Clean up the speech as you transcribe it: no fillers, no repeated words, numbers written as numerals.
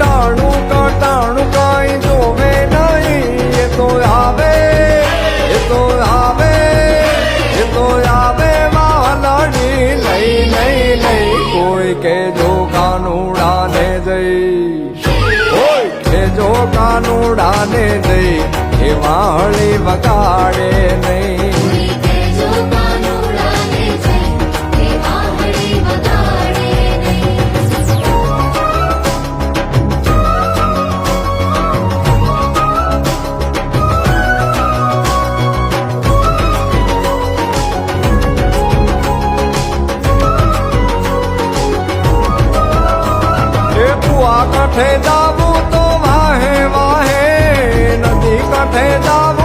ટાણું કટાણું કાંઈ જોવે નહીં એ તો આવે એ તો આવે એ તો આવે વાલડી લઈ લઈ લઈ કોઈ કે જો કાનુડાને જઈ કોઈ કે જો કાનુડાને જઈ એ વાળી વગાડે નહીં કાંઠે જાવું તો વાહે વાહે નદી કાંઠે જાવું